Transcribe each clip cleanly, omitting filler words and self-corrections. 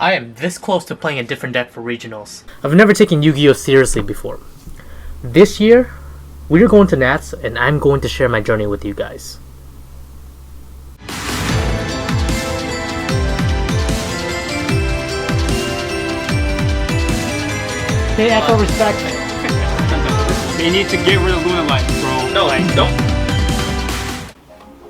I am this close to playing a different deck for regionals. I've never taken Yu-Gi-Oh seriously before. This year, we're going to Nats and I'm going to share my journey with you guys. They echo respect. You need to get rid of Luna Lights, bro. No, don't.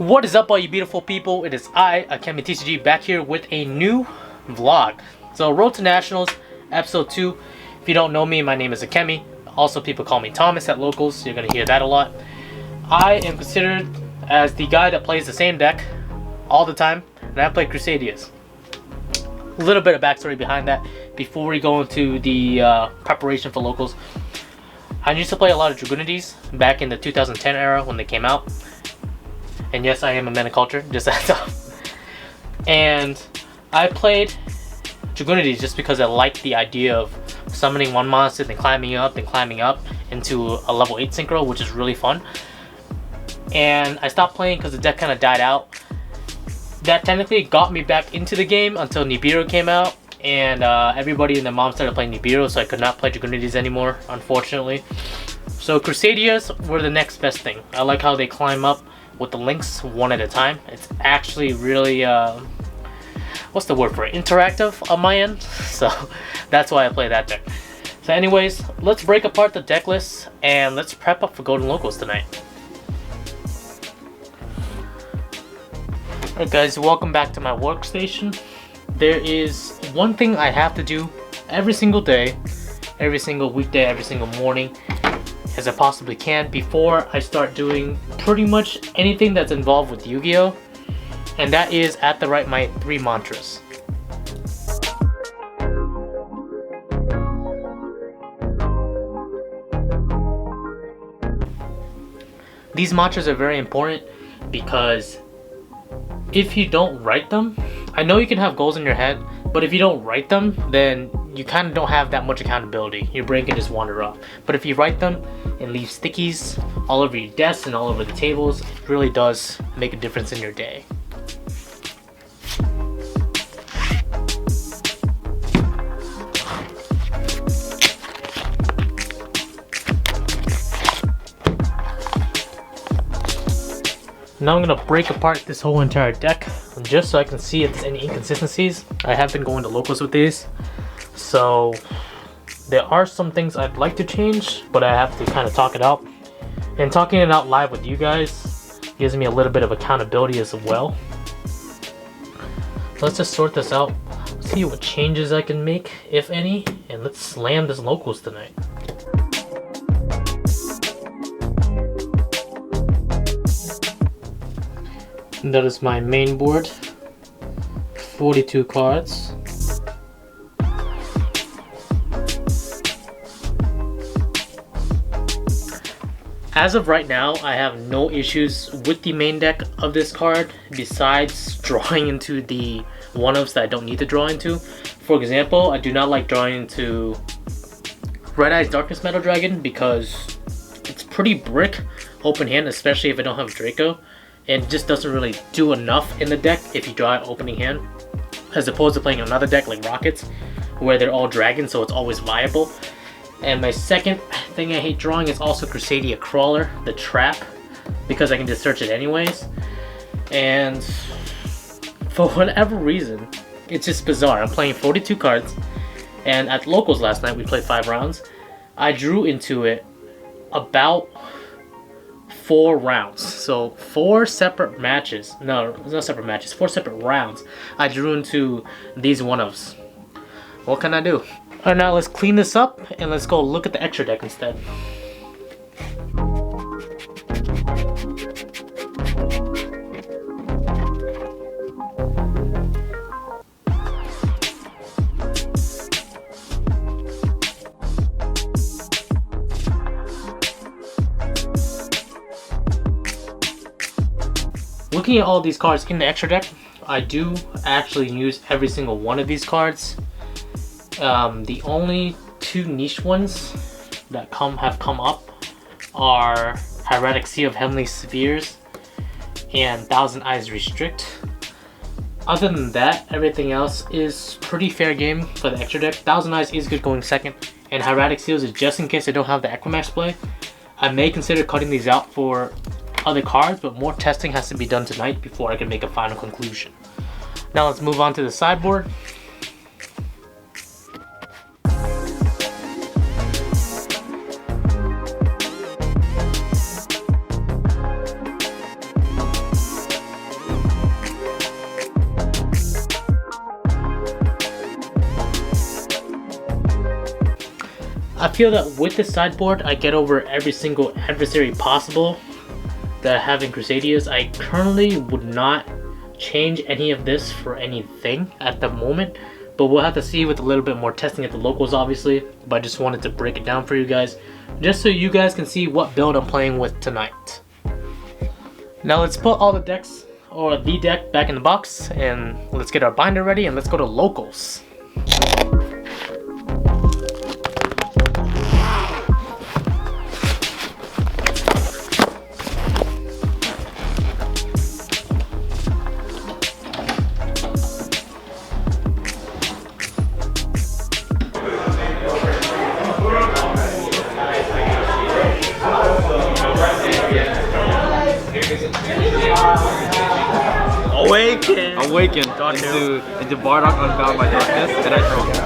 What is up, all you beautiful people? It is I, AkemiTCG, back here with a new vlog. So, Road to Nationals, episode 2. If you don't know me, my name is Akemi. Also, people call me Thomas at locals. You're gonna hear that a lot. I am considered as the guy that plays the same deck all the time, and I play Crusadias. A little bit of backstory behind that before we go into the preparation for locals. I used to play a lot of Dragunities back in the 2010 era when they came out. And yes, I am a man of culture, just that tough. And I played Dragunities just because I liked the idea of summoning one monster, then climbing up into a level 8 synchro, which is really fun. And I stopped playing because the deck kind of died out. That technically got me back into the game until Nibiru came out, and everybody and their mom started playing Nibiru, so I could not play Dragunities anymore, unfortunately. So Crusadias were the next best thing. I like how they climb up with the links one at a time. It's actually really, what's the word for it? Interactive on my end. So that's why I play that deck. So anyways, let's break apart the deck list and let's prep up for Golden Locals tonight. Alright guys, welcome back to my workstation. There is one thing I have to do every single day, every single weekday, every single morning, as I possibly can before I start doing pretty much anything that's involved with Yu-Gi-Oh! And that is I have to write my 3 mantras. These mantras are very important because if you don't write them, I know you can have goals in your head, but if you don't write them, then you kind of don't have that much accountability. Your brain can just wander off. But if you write them and leave stickies all over your desk and all over the tables, it really does make a difference in your day. Now I'm going to break apart this whole entire deck just so I can see if there's any inconsistencies. I have been going to locals with these, so there are some things I'd like to change, but I have to kind of talk it out. And talking it out live with you guys gives me a little bit of accountability as well. Let's just sort this out, see what changes I can make, if any, and let's slam this locals tonight. That is my main board, 42 cards. As of right now, I have no issues with the main deck of this card besides drawing into the one-ofs that I don't need to draw into. For example, I do not like drawing into Red Eyes Darkness Metal Dragon because it's pretty brick open hand, especially if I don't have Draco. And it just doesn't really do enough in the deck if you draw an opening hand, as opposed to playing another deck like Rockets where they're all dragons, so it's always viable. And my second thing I hate drawing is also Crusadia Crawler, the trap, because I can just search it anyways. And for whatever reason, it's just bizarre. I'm playing 42 cards, and at locals last night we played 5 rounds. I drew into it about 4 rounds, so 4 separate matches. No, not separate matches, 4 separate rounds. I drew into these one-ofs. What can I do? Alright, now let's clean this up and let's go look at the extra deck instead. Looking at all these cards in the extra deck, I do actually use every single one of these cards. The only 2 niche ones that have come up are Hieratic Sea of Heavenly Spheres and Thousand Eyes Restrict. Other than that, everything else is pretty fair game for the extra deck. Thousand Eyes is good going second, and Hieratic Seals is just in case I don't have the Equimax play. I may consider cutting these out for other cards, but more testing has to be done tonight before I can make a final conclusion. Now let's move on to the sideboard. I feel that with the sideboard, I get over every single adversary possible that I have in Crusadias. I currently would not change any of this for anything at the moment, but we'll have to see with a little bit more testing at the locals, obviously. But I just wanted to break it down for you guys, just so you guys can see what build I'm playing with tonight. Now let's put all the decks, or the deck, back in the box, and let's get our binder ready, and let's go to locals. Awaken into Bardock Unbound by Darkness, and I throw it.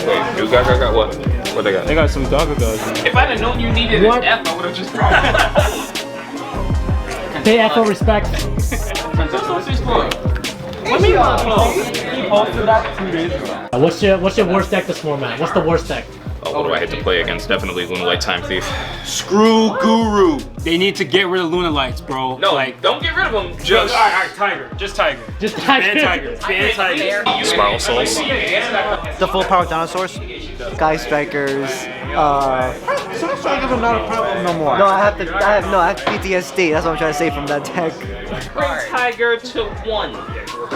Wait, you got what? What they got? They got some Gargoyles. If I'd have known you needed an F, I would have just dropped it. Pay F for respect. What mean he posted that 2 days ago. What's your worst deck this format? What's the worst deck? Oh, what do I hate to play against? Definitely Lunalight Time Thief. Screw Guru. They need to get rid of Lunalights, bro. No, like, don't get rid of them. Just alright, Tiger. Just Tiger. Just Tiger. Ban Tiger. Spiral Souls. The full power dinosaurs, Sky Strikers. Sky Strikers are not a problem no more. No, I have PTSD. That's what I'm trying to say from that deck. Bring Tiger to 1.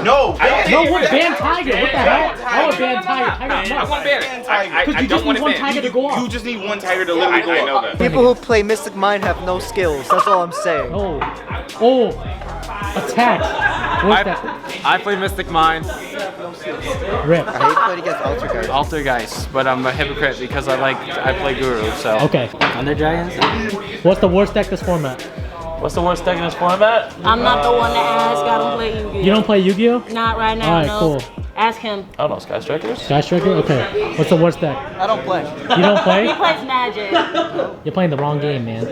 No, what ban Tiger? What the hell? I would ban Tiger. I want ban. I don't want to ban. Tiger to go off. You just need one Tiger to literally go off. I know that. People who play Mystic Mind have no skills. That's all I'm saying. Oh, attack. What's that? I play Mystic Mind. Rip. I hate playing against Altergeist, but I'm a hypocrite because I play Guru, so. Okay. Thunder Dragons? What's the worst deck this format? What's the worst deck in this format? I'm not the one to ask. I don't play Yu-Gi-Oh. You don't play Yu-Gi-Oh? Not right now. Alright, no. cool. Ask him. I don't know, Sky Strikers? Sky Striker? Okay. What's the worst deck? I don't play. You don't play? He plays Magic. You're playing the wrong game, man.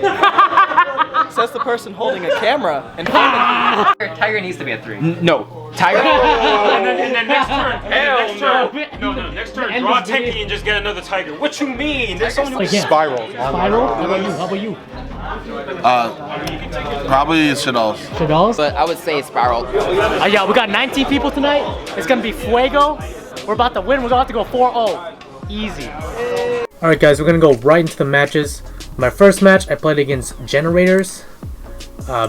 Says the person holding a camera and Tiger needs to be a 3. No. Tiger? And then next turn, next turn, End draw of the Techie game. and just get another Tiger. What you mean? There's so many. Again. Spiral. Spiral? How about you? Probably Shaddolls. Shaddolls? But I would say Spiral. Yeah, we got 19 people tonight. It's gonna be fuego. We're about to win. We're gonna have to go 4-0. Easy. Alright guys, we're gonna go right into the matches. My first match, I played against Generators.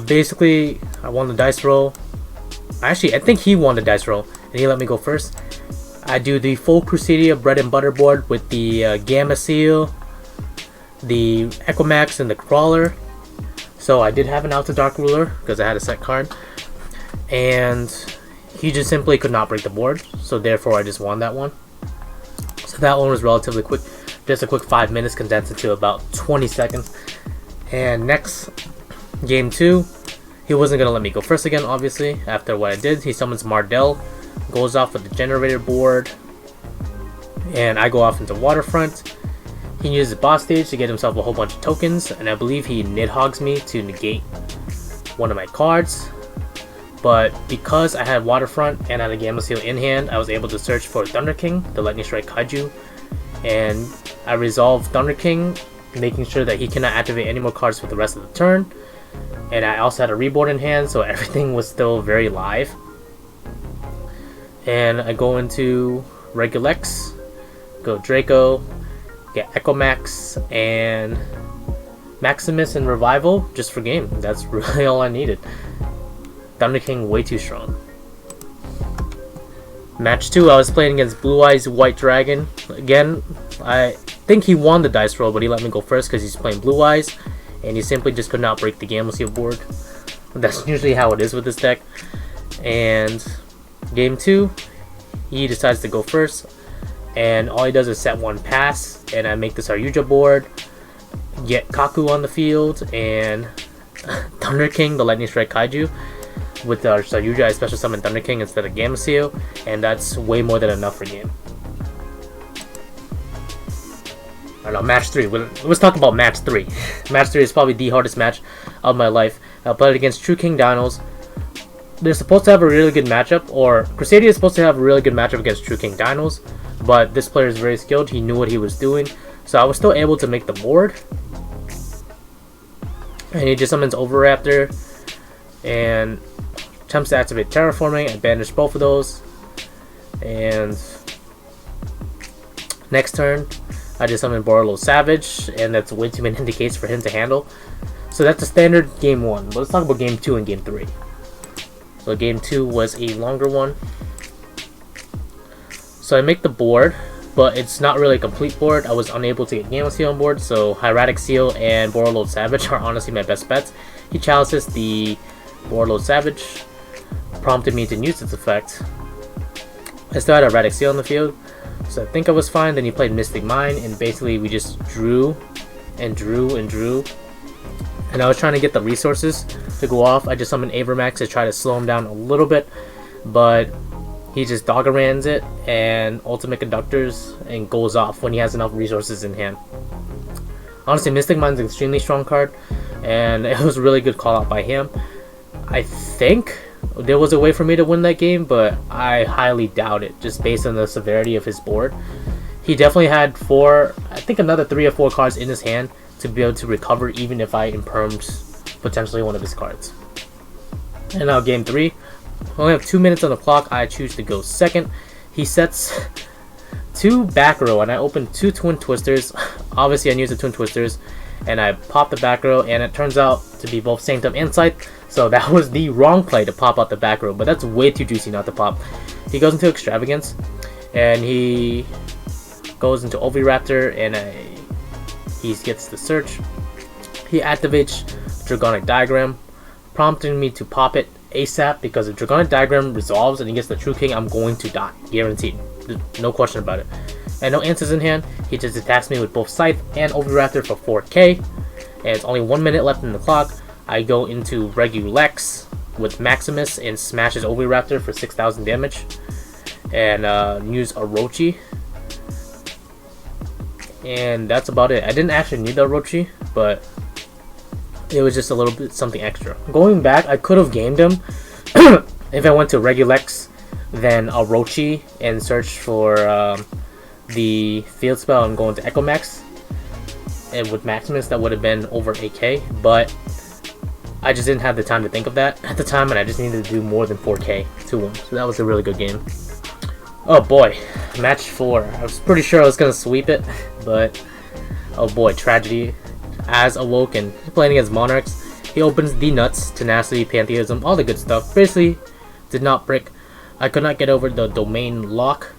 Basically, I won the dice roll. Actually, I think he won the dice roll, and he let me go first. I do the full Crusadia bread and butter board with the Gamma Seal, the Equimax, and the Crawler. So I did have an Out to Dark Ruler because I had a set card, and he just simply could not break the board. So therefore, I just won that one. So that one was relatively quick, just a quick 5 minutes condensed into about 20 seconds. And next, game 2. He wasn't going to let me go first again, obviously. After what I did, he summons Mardell, goes off with the generator board, and I go off into Waterfront. He uses boss stage to get himself a whole bunch of tokens, and I believe he Nidhogs me to negate one of my cards. But because I had Waterfront and I had a Gamma Seal in hand, I was able to search for Thunder King, the Lightning Strike Kaiju, and I resolved Thunder King, making sure that he cannot activate any more cards for the rest of the turn. And I also had a reboard in hand, so everything was still very live. And I go into Regulex, go Draco, get Equimax, and Maximus and Revival just for game. That's really all I needed. Thunder King way too strong. Match 2, I was playing against Blue Eyes White Dragon. Again, I think he won the dice roll, but he let me go first because he's playing Blue Eyes. And he simply just could not break the Gamma Seal board. That's usually how it is with this deck. And Game 2, he decides to go first, and all he does is set one pass, and I make the Saryuja board, get Kaku on the field, and Thunder King, the Lightning Strike Kaiju. With our Saryuja, I special summon Thunder King instead of Gamma Seal, and that's way more than enough for game. I don't know, match 3. Let's talk about match 3. Match 3 is probably the hardest match of my life. I played against True King Dinos. They're supposed to have a really good matchup, or Crusadia is supposed to have a really good matchup against True King Dinos, but this player is very skilled. He knew what he was doing, so I was still able to make the board. And he just summons Overraptor and attempts to activate Terraforming. I banish both of those, and next turn I just summon Borolo Savage, and that's way too many indicates for him to handle. So that's a standard game 1. But let's talk about game 2 and game 3. So game 2 was a longer one. So I make the board, but it's not really a complete board. I was unable to get Gamma Seal on board, so Hieratic Seal and Borolo Savage are honestly my best bets. He challenges the Borolo Savage, prompted me to use its effect. I still had a Hieratic Seal on the field, so I think I was fine. Then he played Mystic Mine, and basically we just drew and drew and drew. And I was trying to get the resources to go off. I just summoned Avermax to try to slow him down a little bit, but he just Doggerans it and Ultimate Conductors and goes off when he has enough resources in hand. Honestly, Mystic Mine's an extremely strong card, and it was a really good call out by him. I think there was a way for me to win that game, but I highly doubt it, just based on the severity of his board. He definitely had I think another 3 or 4 cards in his hand to be able to recover, even if I impermed potentially one of his cards. And now game 3, I only have 2 minutes on the clock. I choose to go second. He sets 2 back row, and I open 2 Twin Twisters. Obviously I use the Twin Twisters, and I pop the back row, and it turns out to be both Sanctum and Scythe. So that was the wrong play to pop out the back row, but that's way too juicy not to pop. He goes into Extravagance, and he goes into Oviraptor, and he gets the search. He activates Dragonic Diagram, prompting me to pop it ASAP, because if Dragonic Diagram resolves and he gets the True King, I'm going to die. Guaranteed. No question about it. And no answers in hand. He just attacks me with both Scythe and Oviraptor for 4k. And it's only 1 minute left in the clock. I go into Regulex with Maximus and smashes Oviraptor for 6,000 damage. And use Orochi. And that's about it. I didn't actually need the Orochi, but it was just a little bit something extra. Going back, I could have gamed him if I went to Regulex, then Orochi, and search for the field spell and go into Echo Max. And with Maximus, that would have been over 8k, but I just didn't have the time to think of that at the time, and I just needed to do more than 4k to win. So that was a really good game. Oh boy, match 4. I was pretty sure I was gonna sweep it, but oh boy, tragedy as awoken. Playing against Monarchs, he opens the nuts, tenacity, pantheism, all the good stuff. Basically, did not brick. I could not get over the domain lock,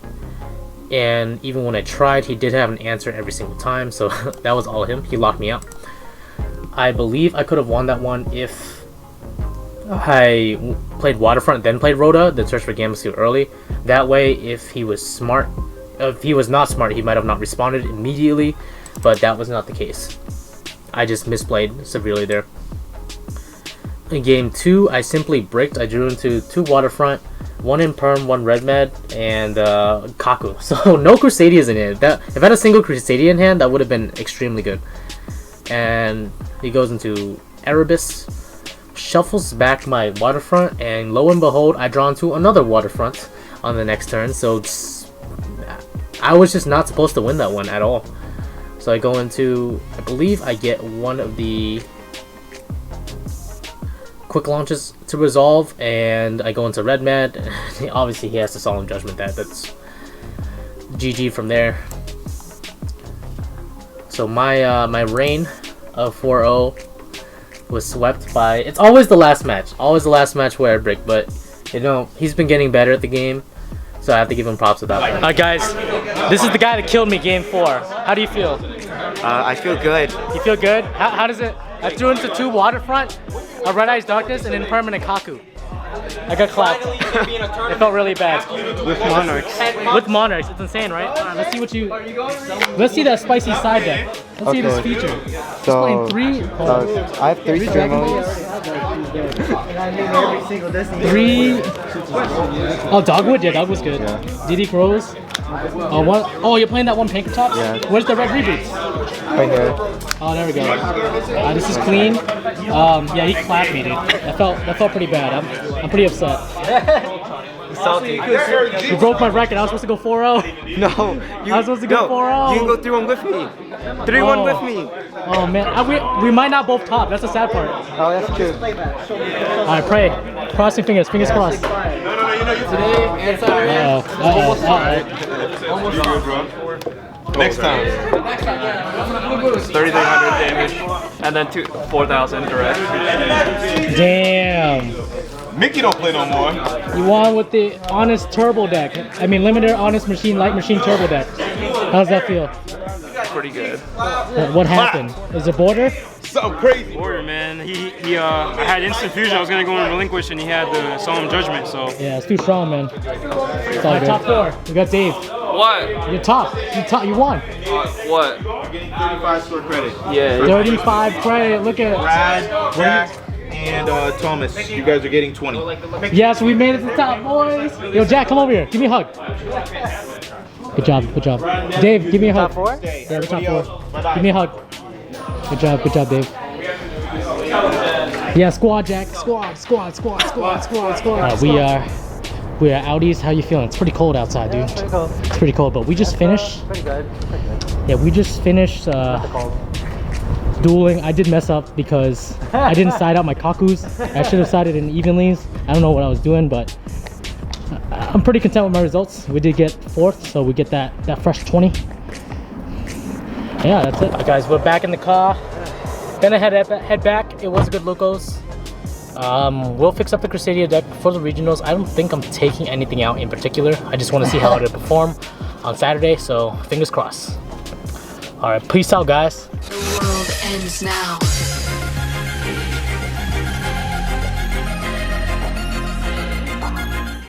and even when I tried, he did have an answer every single time. So that was all him. He locked me out. I believe I could have won that one if I played Waterfront, then played Rhoda, then searched for Gamma Seal early. That way, if he was smart, if he was not smart, he might have not responded immediately, but that was not the case. I just misplayed severely there. In game 2, I simply bricked. I drew into 2 Waterfront, 1 Imperm, 1 Red Mad, and Kaku. So no Crusadias in hand. If I had a single Crusadia in hand, that would have been extremely good. And he goes into Erebus, shuffles back my Waterfront, and lo and behold, I draw into another Waterfront on the next turn. So I was just not supposed to win that one at all. So I go into, I believe I get one of the quick launches to resolve, and I go into Red Mad. Obviously he has to Solemn Judgment that. That's GG from there. So my reign of 4-0 was swept by, it's always the last match. Always the last match where I brick, but you know, he's been getting better at the game, so I have to give him props with that. Alright guys, this is the guy that killed me game 4. How do you feel? I feel good. You feel good? How does it? I threw into 2 Waterfront, a Red Eyes Darkness, and then Permanent Kaku. I got clapped. It felt really bad. With Monarchs. With Monarchs, it's insane, right? Alright, let's see what you. Let's see that spicy side deck. Let's see this feature. Just playing three. I have 3 stream modes. 3. Oh, Dogwood? Yeah, Dogwood's good. Yeah. DD Crows. Oh, you're playing that one Pink Tops? Yeah. Where's the red reboots? Right here. Oh, there we go. This is clean. Yeah, he clapped me, dude. That felt pretty bad. I'm pretty upset. Salty. You broke my record. I was supposed to go 4-0. No, I was supposed to go 4-0. You can go 3-1 with me. 3-1 with me. Oh man, we might not both top. That's the sad part. Oh, that's true. All right, pray. Crossing fingers. Fingers crossed. Next time. 3,300 damage, and then 4,000 direct. Damn. Mickey don't play no more. You won with the Honest Turbo deck. I mean, Limiter Honest Machine Light Machine Turbo deck. How's that feel? Pretty good. What happened? Is it border? Something crazy. Warrior, man. I had instant fusion. I was gonna go and relinquish, and he had the Solemn Judgment. So Yeah, it's too strong, man. It's all good. Top 4. We got Dave. What? You're top. You won. What? You're getting 35 score credit. Yeah. 35 credit. Look at it. Brad, Jack, and Thomas. You guys are getting 20. Yes, we made it to the top, boys. Yo, Jack, come over here. Give me a hug. Good job. Good job. Dave, give me a hug. Top 4? Yeah, the top 4. Give me a hug. Good job, Dave. Yeah, squad, Jack. Squad. We are outies. How you feeling? It's pretty cold outside, dude. It's pretty cold, but we just finished. Pretty good. Yeah, we just finished dueling. I did mess up because I didn't side out my Kakus. I should have sided in evenlies. I don't know what I was doing, but I'm pretty content with my results. We did get 4th, so we get that fresh 20. Yeah, that's it. Alright, guys, we're back in the car. Gonna head back. It was a good locos. We'll fix up the Crusadia deck for the regionals. I don't think I'm taking anything out in particular. I just want to see how it'll perform on Saturday, so fingers crossed. Alright, peace out, guys. The world ends now.